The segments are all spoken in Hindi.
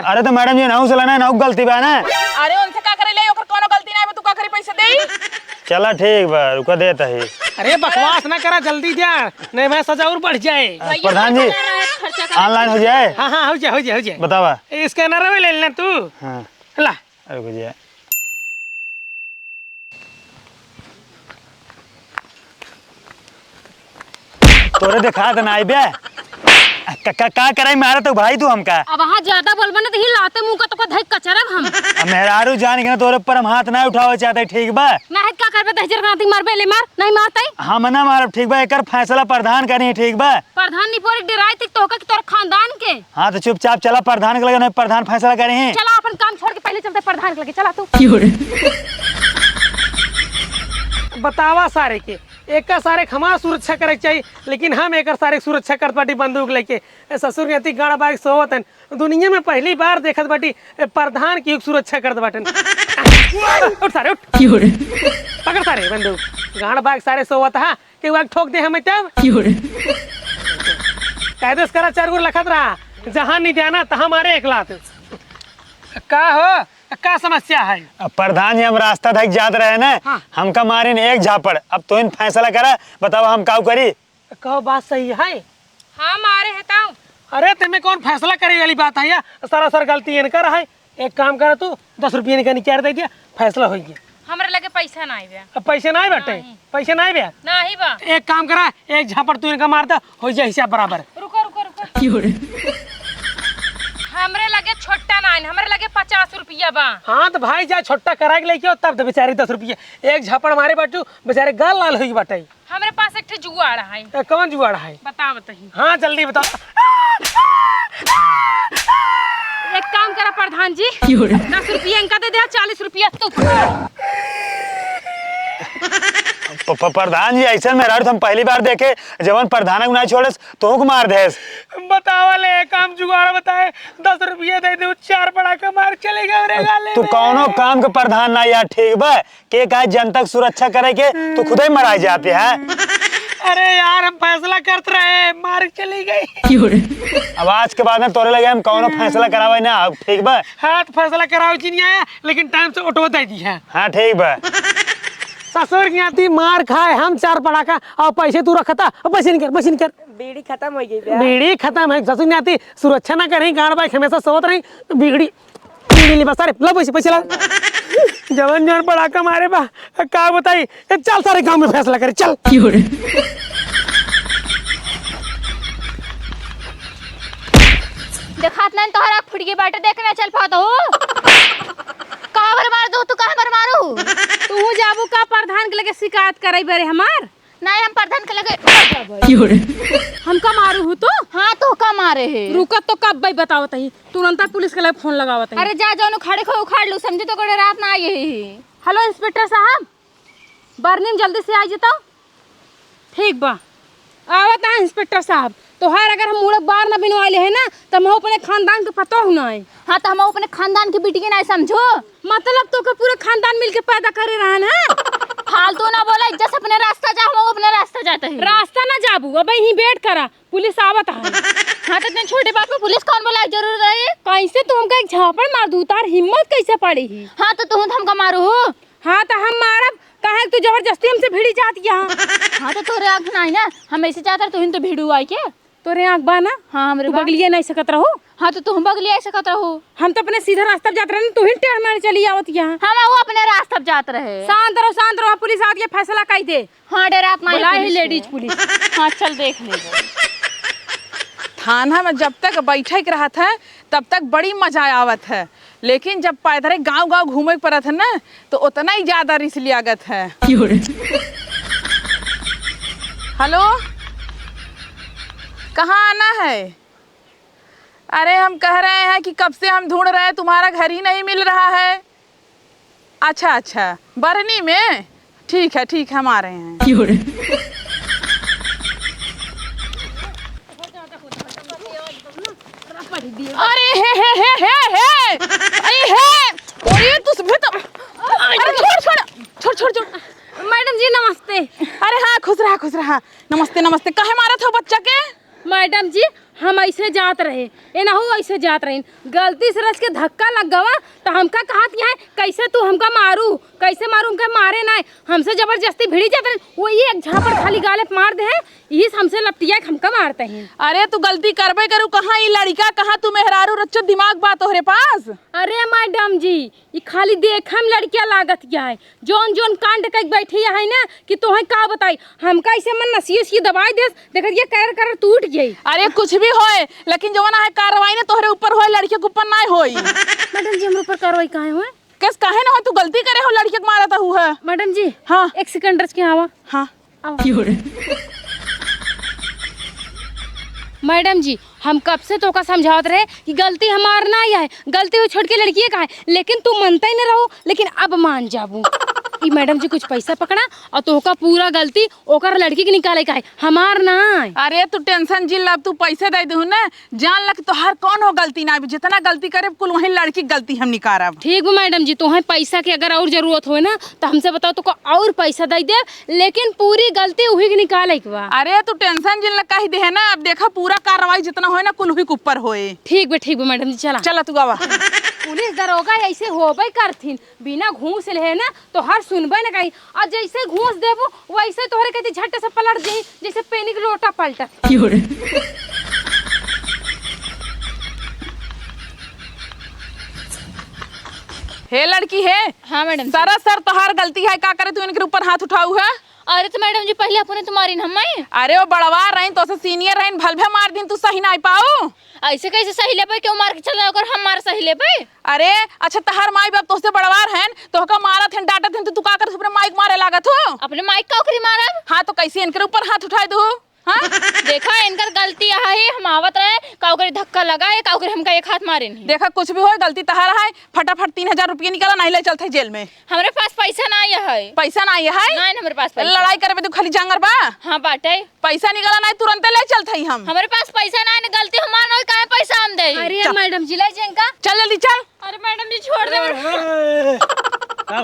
अरे तो मैडम जी नाउ चलाना नाउ गलती बा ना। अरे उनसे का करे ले ओकर कोनो गलती ना है तू का करे पैसे दे। चला ठीक बा रुका देता है। अरे बकवास ना करा जल्दी जा नहीं मैं सजा और बढ़ जाए। प्रधान जी ऑनलाइन हो जाए। हाँ हाँ हो जाए हो जाए हो जाए। बतावा स्कैनर में ले लेना तू। हाँ ला रुक जाए। तोरे देखा तो ना बे का करे मारा तो भाई तू हमका। अब वहाँ ज्यादा बोलबा ना तो हिलाते मुंह का तो धई कचरब हम। मेहरारू जान के ना तोरे पर हम हाथ ना उठावे चाहते ठीक बा। ना है का करबे दहजर गाती मारबे ले मार नहीं मारतई। हम ना मारब ठीक बा एकर फैसला प्रधान करी ठीक बा। प्रधान नी पोरी डराई तक तो के तोर खानदान के। हां तो चुपचाप चला प्रधान के लगे नहीं प्रधान फैसला करी। चला अपन काम छोड़ के पहले चलते प्रधान के लगे चला तू। बतावा सारे के एक का सारे हमार सुरक्षा करे चाहिए लेकिन हम एक सारे सुरक्षा करत बाटी बंदूक लेके ससुर नीति गाड़ा बाइक सोवतन दुनिया में पहली बार देखत बाटी प्रधान की सुरक्षा करत बाटन। उठ सारे उठ पकड़ सारे बंदूक गाड़ा बाइक सारे सोवत हा के वाक ठोक दे हमें तब कायदेस करा चार गुर लखत रहा जहां नहीं जाना तहां मारे एक लात का हो का समस्या है। अब प्रधान जी हम रास्ता तक जात रहे ना। हाँ। हमका मारे ने एक झापड़ अब तो इन फैसला करा बताओ हम काऊ करी। कहो बात सही है। हां मारे हटाओ। अरे तुम्हें कौन फैसला करे वाली बात है या सरासर गलती इनकर है। एक काम कर तू 10 रुपये निकाल निकाल दे दिया फैसला हो गया। हमरे लगे पैसा ना आइबे। अब पैसे ना बैठे पैसे ना बे नहीं बा। एक काम करा एक झापड़ तू इनका मार दे हो जाए हिसाब बराबर। रुको रुको रुको हमरे लगे छोटा ना हमरे लगे 50 रुपया बा। हाँ तो भाई जा छोटा करा के लेके तब तो बेचारे 10 रुपये एक झापड़ मारे बाटू बेचारे गाल लाल हो बाटे। हमरे पास एक जुआड़ है। कौन जुआड़ है बता बताही। हाँ जल्दी बताओ। एक काम करा प्रधान जी 10 रुपया इनका दे दे 40 रुपया तू। प्रधान जी ऐसा मेहरारू हम पहली बार देखे जवन प्रधान को ना छोड़े तो को मार दे। बतावा ले काम जुगाड़ बताए 10 रुपये दे दे 4 बड़ा का मार चलेगा रे गाले। तू कौनो काम के प्रधान ना यार ठीक बा के का जनता की सुरक्षा करे के तू खुद ही मराई जाते है। अरे यार हम फैसला करते रहे मार चली गई। अब आज के बाद में तोरे लगे हम कौनो फैसला करावे ना अब ठीक बा। हाँ तो फैसला कराओ जी नहीं आया लेकिन टाइम से ऑटो दे दी है। हाँ ठीक बा। ससुर की आती मार खाए हम 4 पटाखा और पैसे तू रखता और पैसे नहीं कर बीड़ी खत्म हो गई। बीड़ी खत्म है ससुर की आती सुरक्षा ना करें गाड़ बाइक हमेशा सोत रही बीड़ी ले बस सारे लो पैसे पैसे ला जवन जवन पटाखा मारे बा का बताई चल सारे गांव में फैसला करे चल। देखात नहीं तोहरा फुटकी बाटे देखने चल पात हो। कहां पर मार दो तू कहां पर मारू तू जाबू का प्रधान के लगे शिकायत करई बरे हमार नहीं हम प्रधान के लगे हम का मारू हूं तो। हां तो का मारे है रुकत तो कब भाई बतावत ही तुरंत पुलिस के लगे फोन लगावत है। अरे जा जाओ खड़े खो उखाड़ लू समझे तो कोई रात ना आई है। हेलो इंस्पेक्टर साहब बरनीम जल्दी से आ जाता। ठीक बा आवत है इंस्पेक्टर साहब तोहार अगर हम मुड़क बार न बिनवाले है ना तो हम अपने खानदान के पता हो ना है। हाँ तो हम अपने खानदान की बेटी के नहीं समझो मतलब तो के पूरे खानदान मिलके पैदा करे रहन है। फालतू ना बोला इज्जत अपने रास्ता जा हम अपने रास्ता जाते हैं। रास्ता ना जाबू अब यहीं वेट करा पुलिस आवत है। हाँ तो इतने छोटे बात में पुलिस कौन बोला जरूर है कैसे तू हमका एक झापड़ मार दू तार हिम्मत कैसे पड़ी ही। हाँ तो तू हमका मारू हो। हाँ तो हम मारब कहे तू जबरदस्ती हमसे भिड़ी जाती यहाँ। हाँ तो तोरे आँख ना ना हम ऐसे चाहता तू तो भिड़ू आई के तोरे आँख बा ना। हाँ हमरे बगलिए नहीं सकत रहो। हाँ तो तुम बगलिए सकत रहो हम तो अपने सीधा रास्ता जात रहे तू ही टेढ़ मारे चली आवत यहाँ। हम वो अपने रास्ता जात रहे। शांत रहो पुलिस आ गई फैसला कई दे। हाँ डरात ना बुलाई लेडीज पुलिस। हाँ चल देख ले। थाना में जब तक बैठे के रहत है तब तक बड़ी मजा आवत है लेकिन जब पैदल गांव घूमे पड़त है ना तो उतना ही ज्यादा रिस्क लागत है। हेलो कहाँ आना है। अरे हम कह रहे हैं कि कब से हम ढूंढ रहे हैं तुम्हारा घर ही नहीं मिल रहा है। अच्छा बरनी में ठीक है हम आ रहे हैं। अरे हे अरे तू भी तो छोड़ मैडम जी नमस्ते। अरे हाँ खुश रहा नमस्ते काहे मारा था बच्चा के। मैडम जी हम ऐसे जात रहे ए ना हो ऐसे जात रहे गलती से रच के धक्का लग गवा तो हमका कहत है कैसे तू हमका मारू कैसे मारू हमका मारे ना हमसे जबरदस्ती भिड़ी जात रहे वही एक झापड़ खाली गाले पे मार दे है यही हमसे लपटिया हमका मारते हैं। अरे तू गलती करबे करू कहाँ ये लड़का कहाँ तू मेहरारू रच्चो दिमाग बा तोहरे पास। अरे मैडम जी ये खाली देखम लड़किया लागत क्या है जोन जोन कांड कर बैठी है ना कि तोहे का बताई हमका ऐसे मन नसीस की दवाई दे देखत ये कर कर टूट गई। अरे कुछ भी होए लेकिन जो ना है कार्रवाई ने तोहरे ऊपर होए लड़के के ऊपर ना होई। मैडम जी हमरे ऊपर कार्रवाई काहे हुए किस काहे ना हो तू गलती करे हो लड़के के मारता हुआ। मैडम जी हाँ एक सेकंड रच के आवा। हाँ मैडम जी हम कब से तो का समझावत रहे कि गलती हमार ना ही है गलती वो छोड़ के लड़की का है लेकिन तू मानता ही नहीं रहो लेकिन अब मान जाबू ई मैडम जी कुछ पैसा पकड़ा और तो का पूरा गलती ओकर लड़की के निकाले का है हमार ना है। अरे तू टेंशन जिल अब तू पैसे दे दू ना जान लग तो हर कौन हो गलती ना जितना गलती करे कुल वही लड़की गलती हम निकारब। ठीक है मैडम जी तुम्हें पैसा की अगर और जरूरत हो ना तो हमसे बताओ तो और पैसा दे दे लेकिन पूरी गलती वही के निकाले के बा। अरे तू टेंशन जिल कही दे ना अब देखा पूरा कार्रवाई जितना होए ना कुल वही के ऊपर होए। ठीक बे मैडम जी चला चला तू गावा। पुलिस दरोगा ऐसे होबे करथिन बिना घूस ले ना तो हर सुनबे ना कहीं और जैसे घूस देबो वैसे तोहरे कहती झट से पलट जाई जैसे पेनी के लोटा पलटा। हे लड़की है। हाँ मैडम सारा सर तोहार गलती है का करे तू इनके ऊपर हाथ उठाऊ है। अरे तो मैडम जी पहले अपने तुम्हारी हमें अरे वो बड़वा रही तो सीनियर रही भलभे मार दिन तू सही ना पाऊ ऐसे कैसे सही ले पे क्यों मार के चल अगर हम मार सही ले पे। अरे अच्छा तहार माई बाप तोसे बड़वार हैं तो का मारत हैं डांटत हैं तू का कर अपने माइक मारे लागत हो अपने माइक का ओकरी मारब। हाँ तो कैसे इनके ऊपर हाथ उठाए दू। हाँ देखा इनकर गलती है हम आवत रहे काउकरी धक्का लगाए काउकरी हमका एक हाथ मारे नहीं। देखा कुछ भी हो गलती तहार है फटाफट 3000 रुपया निकाला नहीं ले चलते जेल में। हमारे पास पैसा ना है पैसा ना है नहीं हमारे पास पैसा। लड़ाई करे तू खाली जांगर बा। हाँ बाटे पैसा निकाला नहीं तुरंत ले चलते हम। हमारे पास पैसा ना है गलती हमार नहीं काहे पैसा हम दे। अरे मैडम जी ले जेंका चल जल्दी चल। अरे मैडम जी छोड़ दे। क्या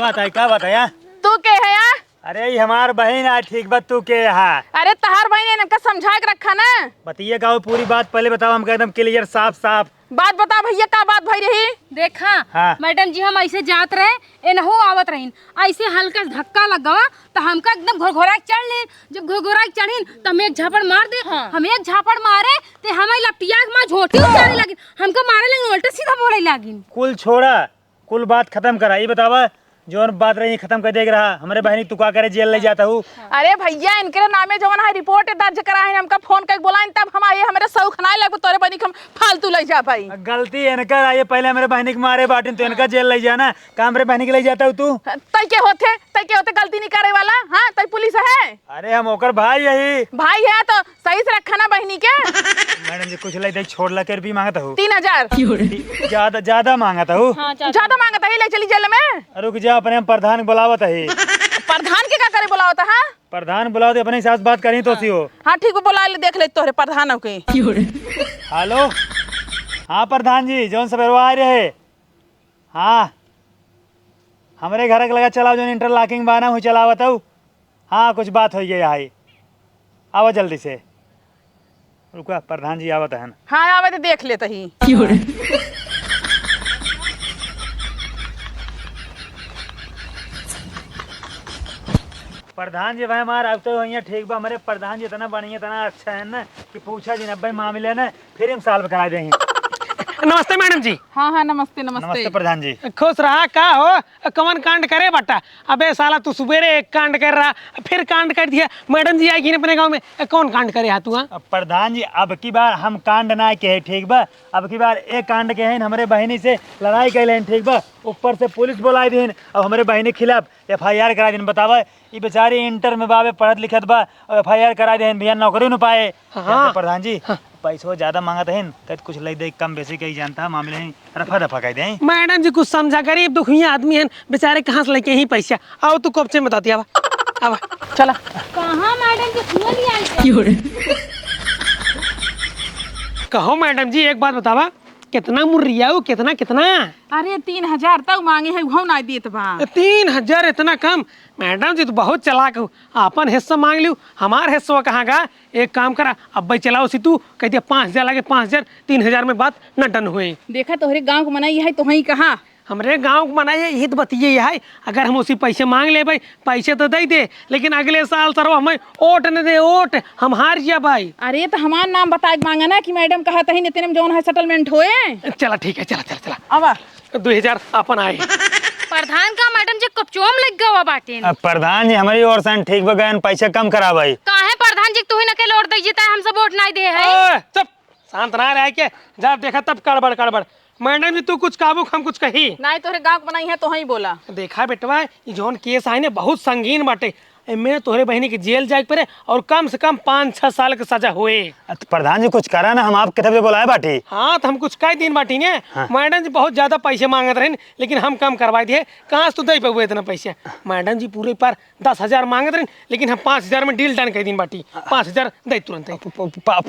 बात है यार तू के है यार। अरे ये हमार बहन है ठीक बात तू के है। अरे तहार भाई ने इनका समझा के रखा ना बताइए गाँव पूरी बात पहले बताओ हमको एकदम क्लियर साफ साफ बात बता भैया का बात भाई रही। देखा हाँ। मैडम जी हम ऐसे जात रहे एनहु आवत रहीन ऐसे हल्का धक्का लगा तो हमका एकदम घोरघोरा चढ़ ले जब घोरघोरा चढ़ीन तो हम एक झापड़ मार दे। हाँ। हम एक झापड़ मारे ते हमें लपटिया के मां झोटी उतारे लगी हमका मारे लगे उल्टा सीधा बोले लगी। कुल छोड़ा कुल बात खत्म करा ये बतावा जो बात रही खत्म कर देख रहा हमारे बहनी तू का करे जेल ले जाता हूँ। अरे भैया इनके नामे जो है रिपोर्ट दर्ज करा है हमका फोन कर बोला तब हम आए हमारे सौख ना लगो तोरे बनी हम फालतू ले जा भाई। गलती इनका आइए पहले हमारे बहनी के मारे बाटिन तो इनका जेल ले जाना का हमारे बहनी के ले जाता हूँ तू तय के होते गलती नहीं करे वाला। हाँ तय पुलिस है। अरे हम ओकर भाई यही भाई है तो सही से रखा ना बहनी के। मैडम जी कुछ ले छोड़ ला कर भी मांगता हूँ 3000 ज्यादा मांगता हूँ ज्यादा मांगता है ले चली जेल में। रुक जा अपने हम प्रधान बुलावत है। प्रधान के का करे बुलावता है। प्रधान बुलाओ तो अपने साथ बात करी तो सी हो। हाँ ठीक है बुला ले देख ले तोहरे प्रधान के। हेलो हाँ प्रधान जी जौन सवेरवा आ रहे हाँ हमारे घर के लगा चलाओ जो इंटरलॉकिंग बाना हो चलावत हूँ। हाँ कुछ बात हो गई आई आओ जल्दी से रुका प्रधान जी आवत है। हाँ आवे तो देख लेते ही। प्रधान जी भाई हमारा अब तो यहाँ ठीक बा हमारे प्रधान जी इतना बढ़िया इतना अच्छा है ना कि पूछा जी 90 मामले ना फिर हम साल करा देंगे। नमस्ते मैडम जी। हाँ हाँ नमस्ते नमस्ते। नमस्ते प्रधान जी। खुश रहा का हो कौन कांड करे बटा अबे साला तू सुबेरे एक कांड कर रहा फिर कांड कर दिया मैडम जी आएगी अपने गांव में कौन कांड करे हा तू। अब प्रधान जी अब की बार हम कांड ना के है ठीक बा अब की बार एक कांड के हैं हमारे बहनी से लड़ाई कैले ठीक बा ऊपर से पुलिस बुलाई दिन अब हमारे बहनी के खिलाफ FIR करा दिन बतावा ये बेचारी इंटर में बाबे पढ़त लिखत बा FIR करा दिन भैया नौकरी न पाए। हाँ। प्रधान जी पैसों ज्यादा मांगत है कद कुछ ले दे कम बेसी कहीं जानता मामले हैं रफा दफा कह दे। मैडम जी कुछ समझा गरीब दुखिया आदमी है बेचारे कहाँ से लेके ही पैसा आओ तू कब से बताती अब चला कहाँ मैडम जी सुन लिया कहो मैडम जी एक बात बतावा कितना मुर्रिया हो, कितना कितना? अरे 3000 तक मांगे है वो ना देत बा। 3000 इतना कम? मैडम जी तो बहुत चालाक हो, अपन हिस्सा मांग लियो, हमार हिस्सा कहाँ का? एक काम करा, अब भाई चलाओ सी तू कह दिया 5000 लगे, 5000 3000 में बात न डन हुए। देखा तोहरे गांव को मनाई है तो वही कहा हमरे गांव को मनाइए यही तो बतिए है। अगर हम उसी पैसे मांग ले भाई, पैसे तो दे दे, लेकिन अगले साल सर हमें ओट न दे, ओट हम हार जिया भाई। अरे तो हमार नाम बता के मांगा ना कि मैडम कहा तही इतने में जौन है सेटलमेंट होए। चला ठीक है, चला चला चला अब 2000 अपन आए। प्रधान का मैडम जी कपचोम लग गवा बाटे। अब प्रधान जी हमारी ओर से ठीक बगैन पैसे कम करा भाई। काहे प्रधान जी तू ही नके लौट दे हम सब वोट नहीं दे है। ओए, चुप, शांत ना रह के जब देखा तब गड़बड़ गड़बड़। मैडम जी तू कुछ काबू, हम कुछ कही नहीं तोहरे गांव को बनाई है तो वही बोला। देखा बेटवा, ये जौन केस आए ने बहुत संगीन बाटे, मैं तोहरे बहनी की जेल जाए पड़े और कम से कम 5-6 साल की सजा हुए। तो प्रधान जी कुछ करा ना, हम आपके तरफ से बुलाए बाटी। हाँ तो हम कुछ कई दिन बाटी ने। मैडम जी बहुत ज्यादा पैसे मांगत रहे, लेकिन हम कम करवा दिए। कहाँ से तू दे पे इतना पैसे? मैडम जी पूरे पर 10,000 मांगत रहे, लेकिन हम 5000 में डील डन कर दिन बाटी। 5000 दे तुरंत।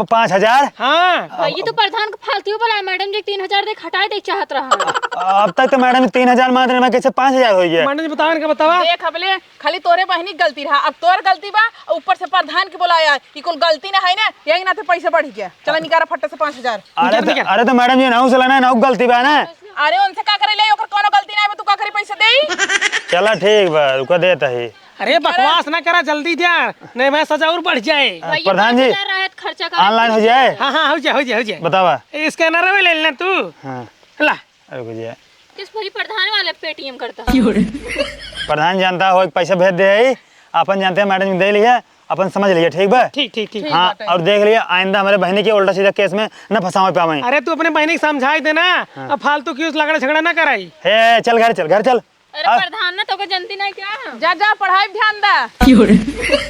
5000? हाँ ये तो प्रधान को फालतू बोला मैडम जी 3000 दे हटाए दे चाहत रहा। अब तक तो मैडम 3000 मांग रहे, मैं कैसे 5000 हो गया? मैडम जी बताओ इनका बतावा। देख अबले खाली तोरे बहनी की गलती रहा, अब तोर गलती बा, ऊपर से प्रधान के बोलाया ये कुल गलती ना है ना, यही ना पैसे बढ़ गया। चला निकारा फट्टे से 5000। अरे तो मैडम जी नाउ चला ना, गलती बा ना। अरे उनसे का करे ले, ओकर कोनो गलती ना है, तू का करे पैसे दे। चला ठीक बा, रुका देता है। अरे बकवास ना करा, जल्दी दे, नहीं मैं सजा और बढ़ जाए। प्रधान जी खर्चा कर ऑनलाइन हो जाए? हाँ हाँ हो जाए, हो जाए, हो जाए। बतावा। स्कैनर में ले लेना तू। हाँ ला रुक जाए। किस पूरी प्रधान वाले पेटीएम करता। प्रधान जानता हो पैसा भेज दे, अपन जानते हैं मैडम दे लिया, अपन समझ लिया। ठीक बा? ठीक ठीक ठीक। हाँ और देख लिया आइंदा हमारे बहनी के उल्टा सीधा केस में न फंसावे पावे। अरे तू अपने बहनी को समझाई देना, अब फालतू क्यों लड़ाई झगड़ा ना कराई। हे चल घर चल, घर चल। अरे प्रधान ना तो जनती नहीं क्या। जा जा पढ़ाई ध्यान दा।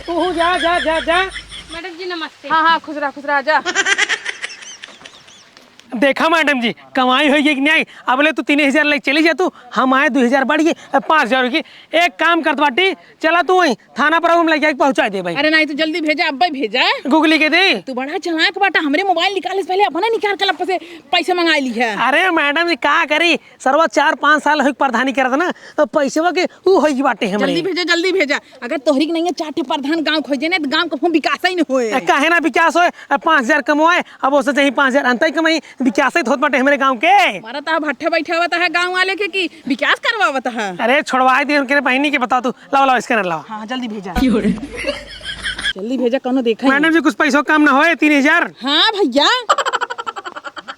तू जा जा जा जा। मैडम जी नमस्ते। हाँ हाँ खुश रहा जा। देखा मैडम जी कमाई होगी कि नहीं? अब ले तू 3000 लेके चली जा तू, हम आए 2000 बढ़ गए 5000 की। एक काम कर बाटी, चला तू वहीं थाना पर हम लेके पहुंचा दे भाई। अरे नहीं तो जल्दी भेजा, अब भेजा। गूगली के दे। तू बड़ा चालाक बाटा, हमरे मोबाइल निकाले से पहले अपना निकाल कर से पैसे मंगा ली है। अरे मैडम जी का करी, सरवा 4-5 साल हो प्रधानी करत ना, तो पैसे के ऊ होई बाटे हमरे। जल्दी भेजा। अगर तोहरी के नहीं है 4 प्रधान गांव खोजे ने तो गांव का विकास ही नहीं होए। काहे ना विकास होए, 5000 कमाए, अब उससे चाहिए 5000 अंतर कमाई, विकास ही होत बाटे हमरे गांव के। हमारा तो भट्ठे बैठे हुआ है गांव वाले के की विकास करवावत है। अरे छोड़वा दे उनके बहनी के, बता तू। लाओ लाओ स्कैनर लाओ। हाँ जल्दी भेजा। जल्दी भेजा, कौनो देखा मैडम जी कुछ पैसों कम ना होए 3000। हाँ भैया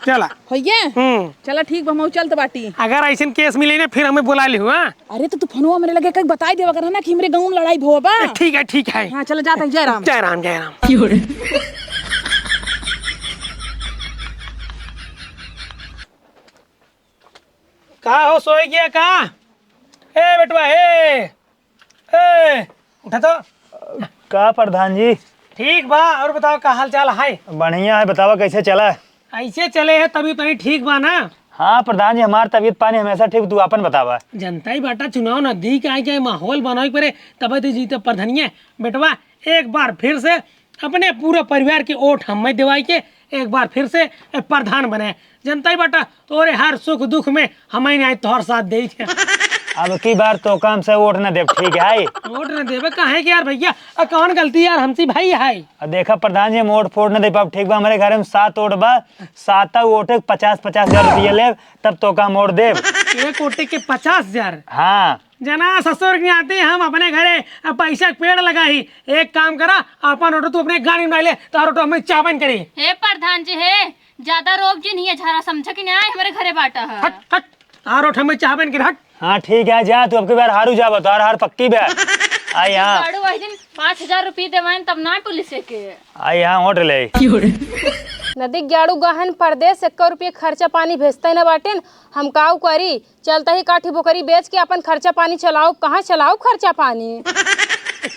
चला। भैया चला ठीक बा, हम चलते बाटी। अगर ऐसे केस मिले ना फिर हमें बुला ली हुआ। अरे तो तू फोनवा मेरे लगे कहीं बताई देवा कर ना कि हमरे गांव में लड़ाई भो बा। ठीक है ठीक है। हाँ चलो जाते हैं। जय राम। जय राम जय राम। कहा हो, सोए गया कहा? ए बेटवा ए उठा तो। का प्रधान जी? ठीक बा, और बताओ का हाल चाल है? बढ़िया है, बतावा कैसे चला? ऐसे चले है तभी तो ठीक बा ना। हाँ प्रधान जी हमार तबीयत पानी हमेशा ठीक, तू अपन बतावा। जनता ही बाटा चुनाव नजदीक आए के माहौल बनाए पड़े तब तो जीते प्रधानिया। बेटवा एक बार फिर से अपने पूरे परिवार की ओट हमें दिवाई के एक बार फिर से प्रधान बने। जनता ही बाटा तोरे हर सुख दुख में हमें नहीं तोहर साथ दे। अब की बार तो काम से वोट न दे, ठीक है? वोट न देवे कहे कि यार भैया कौन गलती यार हमसे भाई है। देखा प्रधान जी हम वोट फोड़ न दे पाब, ठीक बा? हमारे घर में 7 वोट बा, 7 वोट 50-50 हजार रुपये ले, तब तो काम वोट दे। एक वोटे के 50,000। हाँ जना ससुर के आते हम अपने घरे पैसा पेड़ लगाई। एक काम करा, अपन ऑटो तू अपने गाड़ी में ले, तार ऑटो हमें चावन करी। हे प्रधान जी हे ज्यादा रोक जी नहीं है, झारा समझा कि नहीं हमारे घरे बाटा है। हट हट, तार ऑटो हमें चावन करी। हट। हाँ ठीक है, जा तू अब की बार हारू जा, बता हार पक्की बे। आई यहाँ गाड़ू वही दिन 5000 रुपये देवाइन तब ना पुलिस के। आई यहाँ वोट ले। नदी ग्याड़ू गहन परदेश 1 रुपये खर्चा पानी भेजते न बाटेन, हम काऊ करी? चलता ही काठी बोकरी बेच के अपन खर्चा पानी चलाओ। कहाँ चलाओ खर्चा पानी?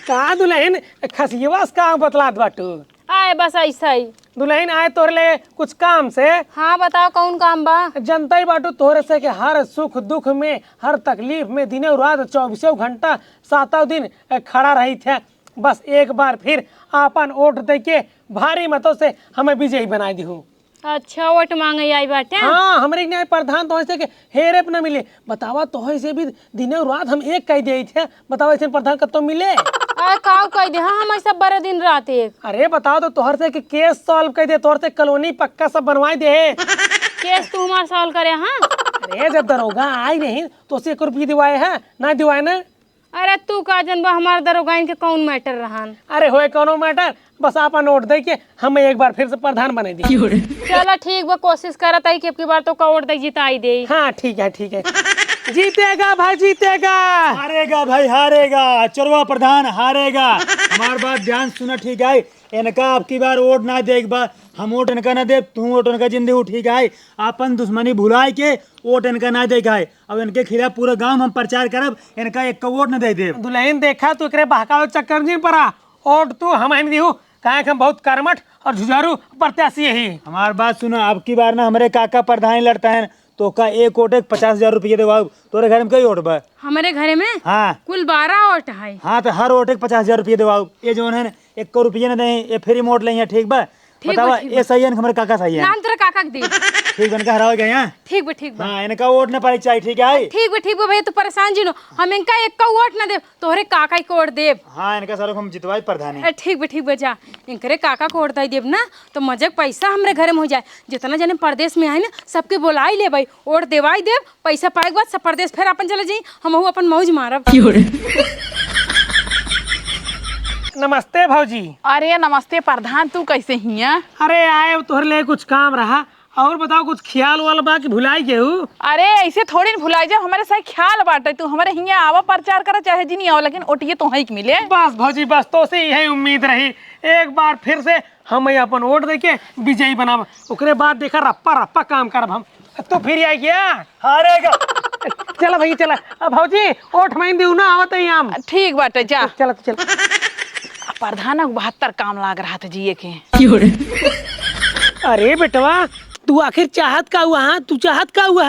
का दुल्हन खसियवा से काम बतलात बाटू? आए बस ऐसा ही। दुल्हन आए तोरे ले कुछ काम से। हाँ बताओ कौन काम बा? जनता ही बाटू तोरे से के हर सुख दुख में, हर तकलीफ में दिनों रात 24 घंटा 7 दिन खड़ा रही थे। बस एक बार फिर अपन वोट दे के भारी मतों से हमें विजयी बना दी हूँ। अच्छा वोट मांगे आई बाटे। हाँ हमारे न्याय प्रधान तो ऐसे के हेरे पे न मिले। बतावा तो ऐसे भी दिन और रात हम एक कह दिए थे। बतावा ऐसे प्रधान कब तो मिले। अरे काऊ कह दे हाँ हम सब बड़े दिन रात एक अरे बताओ तो तोहर से कि केस सॉल्व कर दे, तोहर से कॉलोनी पक्का सब बनवा दे। केस तू हमार सॉल्व करे हाँ। अरे जब दरोगा आई नहीं तो उसे 1 रुपये दिवाए है ना दिवाए ना। अरे तू का जनबा हमार दरोगाइन के कौन मैटर रहन। अरे होए कोनो मैटर, बस आपा नोट दे के हम एक बार फिर से प्रधान बने दी। चलो ठीक बा कोशिश करत आई कि अब की बार तो कवोट दे जिताई दे। हाँ ठीक है ठीक है। जीतेगा भाई जीतेगा। हारेगा भाई हारेगा, चोरवा प्रधान हारेगा। हमार बात ध्यान सुना ठीक है। इनका अब की बार वोट ना दे, एक बार हम वोट इनका ना दे, तू वोट इनका जिंदगी ठीक है। अपन दुश्मनी भुलाए के वोट इनका ना दे है। अब इनके खिलाफ पूरा गांव हम प्रचार करब, इनका एक वोट न दे दे। दुल्हन देखा तो एकरे बहकावे के चक्कर में पड़ा। वोट तू हम नहीं दिहू, काहे कि हम बहुत कर्मठ और जुझारू प्रत्याशी ही। हमार बात सुना, अब की बार ना हमारे काका प्रधान लड़ता है तो का एक वोट 50,000 रुपये दे। तोरे घर में कई वोट बा? हमारे घरे में हाँ कुल 12 वोट है। हाँ तो हर वोट 50,000 रुपये दे। ये जो है 1 रुपये न दे, ये फ्री वोट लेंगे ठीक बा। बतावा ये सही है हमारे काका सही है? नाम तेरा काका के दे। ठीक बन का हराओ गए। ठीक बा ठीक बा। हाँ इनका वोट न पड़े चाहिए ठीक है। ठीक बा भैया तू परेशान जी नो, हम इनका एक वोट ना दे तोहरे काका के वोट देब। हाँ इनका सारों को हम जितवाई प्रधानी। अरे ठीक बा जा इनकरे काका को वोट दे देब ना तो मजे पैसा हमरे घरे में हो जाए। जितना जने प्रदेश में आए ना सबके बोलाई ले भाई, वोट देवाई देब, पैसा पाए के बाद सब प्रदेश फिर अपन चले जाई, हम अपन मौज मारब। नमस्ते भौजी। अरे नमस्ते प्रधान, तू कैसे हिया? अरे आए तोहर ले कुछ काम रहा। और बताओ कुछ ख्याल वाल बा कि भुलाई गेहू? अरे ऐसे थोड़ी न भुलाई जा, हमारे सही ख्याल बाटे। तू हमारे हिया आवा प्रचार कर चाहे जी नहीं आओ, लेकिन ओटिए तो ही मिले। बस भौजी बस तो से यही उम्मीद रही। एक बार फिर से हम अपन वोट दे के विजयी बनाब, ओकरे बाद देखा रप्पा रप्पा काम करब हम। तो फिर आई गया हारेगा। चला भाई चला। अब भौजी वोट माइन दी ना आवत है हम। ठीक बाटे जा। चला तो चला। प्रधान 72 काम लाग रहा था जिए के। अरे बेटवा तू आखिर चाहत का हुआ? हाँ तू चाहत का हुआ?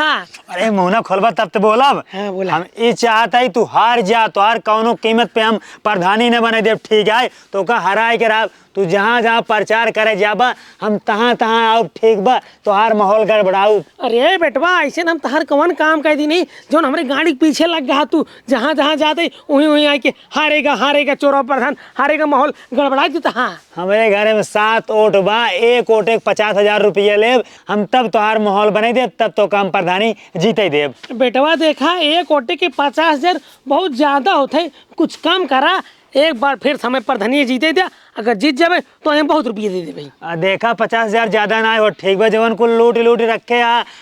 अरे मुंह खोलबा तब तो बोलब। हाँ बोला। हम ये चाहता है तू हार जा, तो हर कौनो कीमत पे हम प्रधानी न बने देव ठीक है। तो का हराए के रहा तू जहाँ जहाँ प्रचार करे जाबा हम तहाँ तहाँ आओ ठीक बा, तो हर माहौल गड़बड़ाऊ। अरे बेटवा ऐसे हम तहर कौन काम कर दी नहीं जो हमारे गाड़ी के पीछे लग गया। तू जहाँ जहाँ जाते वहीं वहीं आके हारेगा हारेगा, चोरा प्रधान हारेगा, माहौल गड़बड़ा देता। हाँ हमारे घर में 7 वोट बा, एक वोट 50,000 रुपये लेब हम, तब तो हर माहौल बने देव, तब तो काम प्रधानी जीते देव। बेटवा देखा एक वोटे के 50,000 बहुत ज्यादा होते, कुछ कम करा। एक बार फिर समय प्रधानी जीते दिया, अगर जीत जावे तो हमें बहुत रुपये दे दे भाई। देखा 50,000 ज्यादा ना हो ठीक बा। जवन कुल लूट रखे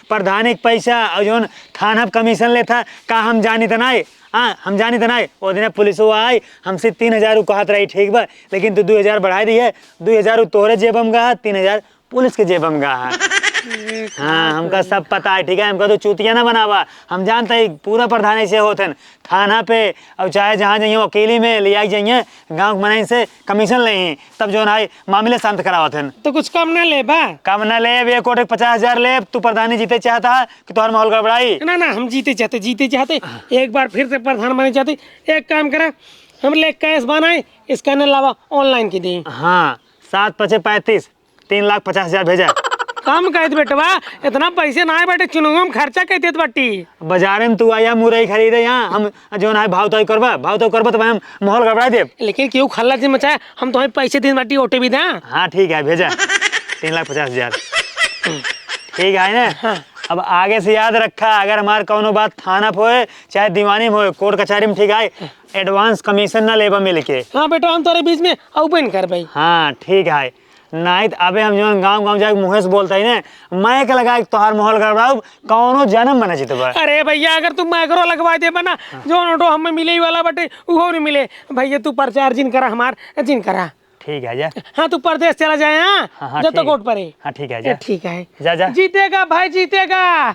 प्रधानी के पैसा और जवन थाना कमीशन लेता का हम जानी तो नहीं। हाँ हम जानी तो नहीं। वो दिन पुलिस आई हमसे 3,000 कहत रही ठीक बा, लेकिन तू 2,000 बढ़ाई दी है। 2,000 तोहरे जेबम गा, 3,000 पुलिस के जेबम गा। हाँ हमका सब पता है ठीक है। हमका तो चूतिया ना बनावा, हम जानते हैं पूरा प्रधान ऐसे होते हैं थाना पे, और चाहे जहाँ जाइए अकेली में ले आई जाइए गाँव मनाई से कमीशन ले, तब जो है मामले शांत करावत हैं। तो कुछ कम न ले बा? कम न ले, एक वोट 50,000 ले। तू प्रधानी जीते चाहता है कि तुम्हारा माहौल गड़बड़ाई? ना ना हम जीते चाहते एक बार फिर से प्रधान बनना चाहते। एक काम करा हम ले कैश बनाए, स्कैनर लावा ऑनलाइन की दी। हाँ 7 × 5 = 35, 3,50,000 भेजा। कम कहते बेटवा, इतना पैसे ना बेटे, चुनुआ में खर्चा कहते बाटी। बाजार में तू आया मुरई खरीदे यहाँ, हम जो है भाव तो करबा तो हम माहौल गड़बड़ा दे। लेकिन क्यों खल्ला जी मचाया, हम तुम्हें पैसे दिन बाटी ओटे भी दें। हाँ ठीक है भेजा 3,50,000 ठीक है ना। हाँ। अब आगे से याद रखा, अगर हमारे कोनो बात थाना पे होए चाहे दीवानी में होए, कोर्ट कचहरी में ठीक है, एडवांस कमीशन ना लेबा मिल के। हाँ बेटा हम तोरे बीच में ओपन कर भाई। हाँ ठीक है। नहीं तो अबे हम जो गाँव जाके मुँह से बोलता ही ना, मैं के लगा तोहार माहौल गड़बड़ाऊ, कौनो जन्म बना जीत बा। अरे भैया अगर तू माइक्रो लगवा दे बना, जो नोटो हमें मिले ही वाला बटे वो नहीं मिले भैया। तू प्रचार जिन करा, हमार जिन करा। ठीक है जा। हाँ तू प्रदेश चला जाए। हाँ जब तो ठीक है। कोर्ट पर है। हाँ ठीक है जा। ठीक है जा जा। जीतेगा भाई जीतेगा।